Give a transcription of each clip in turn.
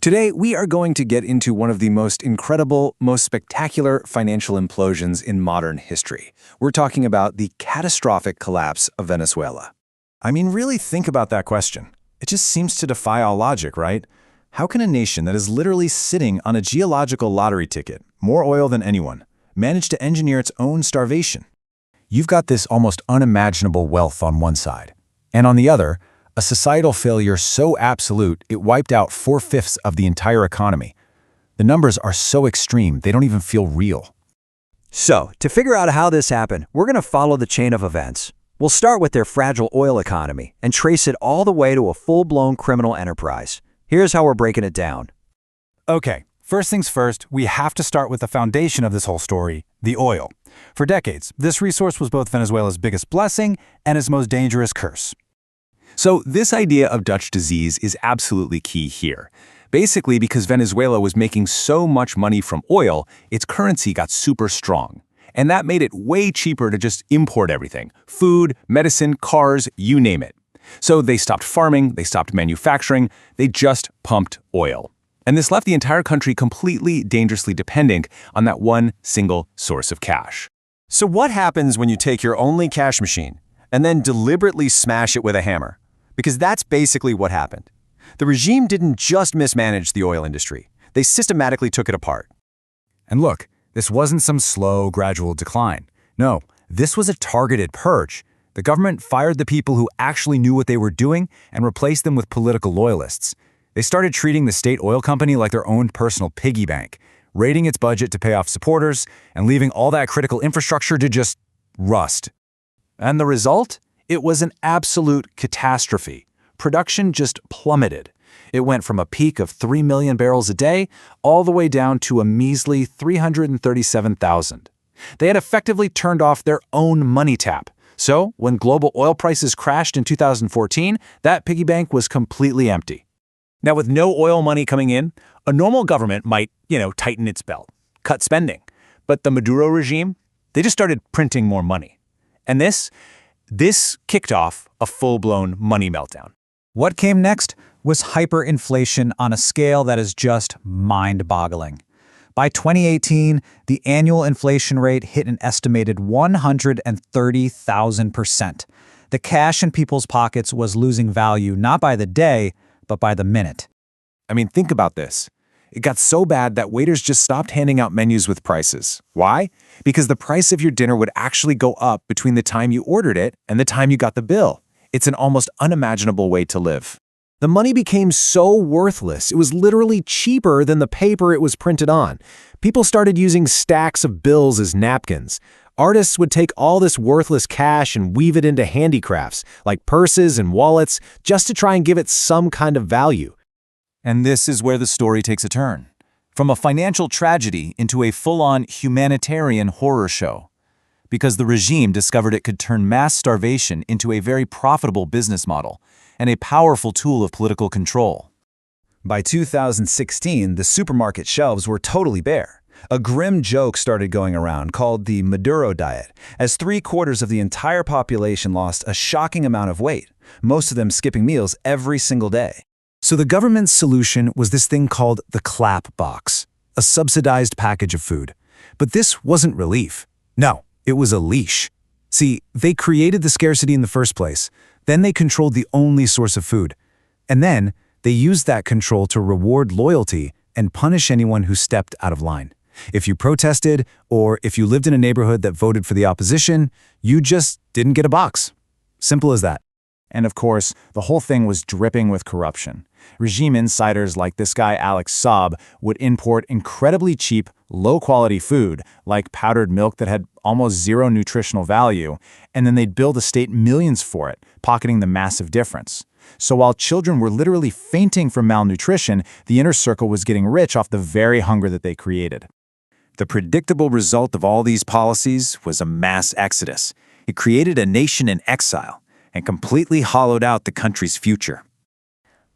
Today, we are going to get into one of the most incredible, most spectacular financial implosions in modern history. We're talking about the catastrophic collapse of Venezuela. I mean, really think about that question. It just seems to defy all logic, right? How can a nation that is literally sitting on a geological lottery ticket, more oil than anyone, manage to engineer its own starvation? You've got this almost unimaginable wealth on one side, and on the other, a societal failure so absolute it wiped out 4/5 of the entire economy. The numbers are so extreme, they don't even feel real. So, to figure out how this happened, we're going to follow the chain of events. We'll start with their fragile oil economy and trace it all the way to a full-blown criminal enterprise. Here's how we're breaking it down. Okay, first things first, we have to start with the foundation of this whole story, the oil. For decades, this resource was both Venezuela's biggest blessing and its most dangerous curse. So this idea of Dutch disease is absolutely key here. Basically, because Venezuela was making so much money from oil, its currency got super strong. And that made it way cheaper to just import everything. Food, medicine, cars, you name it. So they stopped farming, they stopped manufacturing, they just pumped oil. And this left the entire country completely dangerously dependent on that one single source of cash. So what happens when you take your only cash machine and then deliberately smash it with a hammer? Because that's basically what happened. The regime didn't just mismanage the oil industry. They systematically took it apart. And look, this wasn't some slow, gradual decline. No, this was a targeted purge. The government fired the people who actually knew what they were doing and replaced them with political loyalists. They started treating the state oil company like their own personal piggy bank, raiding its budget to pay off supporters and leaving all that critical infrastructure to just rust. And the result? It was an absolute catastrophe. Production just plummeted. It went from a peak of 3 million barrels a day all the way down to a measly 337,000. They had effectively turned off their own money tap. So, when global oil prices crashed in 2014, that piggy bank was completely empty. Now, with no oil money coming in, a normal government might, tighten its belt, cut spending. But the Maduro regime, they just started printing more money. And this kicked off a full-blown money meltdown. What came next was hyperinflation on a scale that is just mind-boggling. By 2018, the annual inflation rate hit an estimated 130,000%. The cash in people's pockets was losing value not by the day, but by the minute. I mean, think about this. It got so bad that waiters just stopped handing out menus with prices. Why? Because the price of your dinner would actually go up between the time you ordered it and the time you got the bill. It's an almost unimaginable way to live. The money became so worthless, it was literally cheaper than the paper it was printed on. People started using stacks of bills as napkins. Artists would take all this worthless cash and weave it into handicrafts, like purses and wallets, just to try and give it some kind of value. And this is where the story takes a turn. From a financial tragedy into a full-on humanitarian horror show. Because the regime discovered it could turn mass starvation into a very profitable business model and a powerful tool of political control. By 2016, the supermarket shelves were totally bare. A grim joke started going around called the Maduro diet, as 3/4 of the entire population lost a shocking amount of weight, most of them skipping meals every single day. So the government's solution was this thing called the clap box, a subsidized package of food. But this wasn't relief. No, it was a leash. See, they created the scarcity in the first place, then they controlled the only source of food. And then they used that control to reward loyalty and punish anyone who stepped out of line. If you protested, or if you lived in a neighborhood that voted for the opposition, you just didn't get a box. Simple as that. And of course, the whole thing was dripping with corruption. Regime insiders like this guy Alex Saab would import incredibly cheap, low-quality food, like powdered milk that had almost zero nutritional value, and then they'd bill the state millions for it, pocketing the massive difference. So while children were literally fainting from malnutrition, the inner circle was getting rich off the very hunger that they created. The predictable result of all these policies was a mass exodus. It created a nation in exile and completely hollowed out the country's future.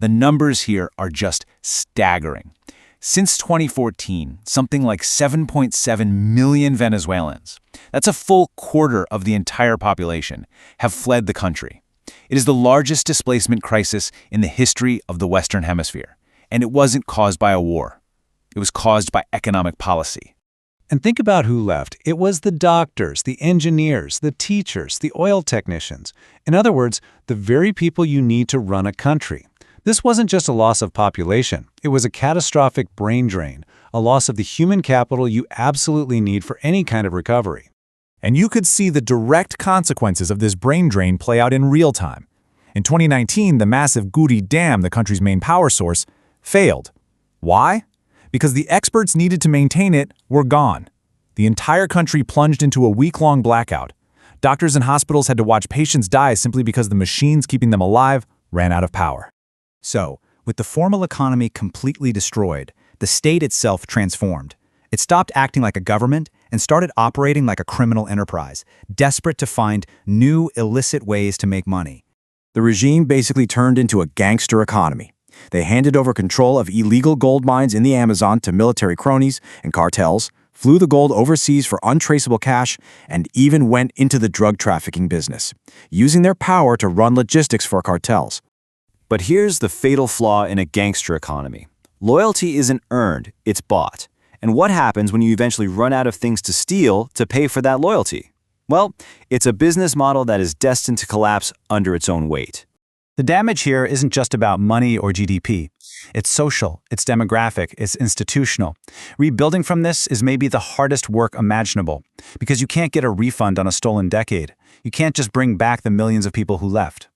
The numbers here are just staggering. Since 2014, something like 7.7 million Venezuelans, that's a full quarter of the entire population, have fled the country. It is the largest displacement crisis in the history of the Western Hemisphere, And it wasn't caused by a war. It was caused by economic policy. And think about who left. It was the doctors, the engineers, the teachers, the oil technicians. In other words, the very people you need to run a country. This wasn't just a loss of population. It was a catastrophic brain drain, a loss of the human capital you absolutely need for any kind of recovery. And you could see the direct consequences of this brain drain play out in real time. In 2019, the massive Guri Dam, the country's main power source, failed. Why? Because the experts needed to maintain it were gone. The entire country plunged into a week-long blackout. Doctors and hospitals had to watch patients die simply because the machines keeping them alive ran out of power. So, with the formal economy completely destroyed, the state itself transformed. It stopped acting like a government and started operating like a criminal enterprise, desperate to find new, illicit ways to make money. The regime basically turned into a gangster economy. They handed over control of illegal gold mines in the Amazon to military cronies and cartels, flew the gold overseas for untraceable cash, and even went into the drug trafficking business, using their power to run logistics for cartels. But here's the fatal flaw in a gangster economy. Loyalty isn't earned, it's bought. And what happens when you eventually run out of things to steal to pay for that loyalty? Well, it's a business model that is destined to collapse under its own weight. The damage here isn't just about money or GDP. It's social, it's demographic, it's institutional. Rebuilding from this is maybe the hardest work imaginable, because you can't get a refund on a stolen decade. You can't just bring back the millions of people who left.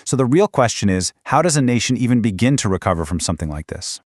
So the real question is, how does a nation even begin to recover from something like this?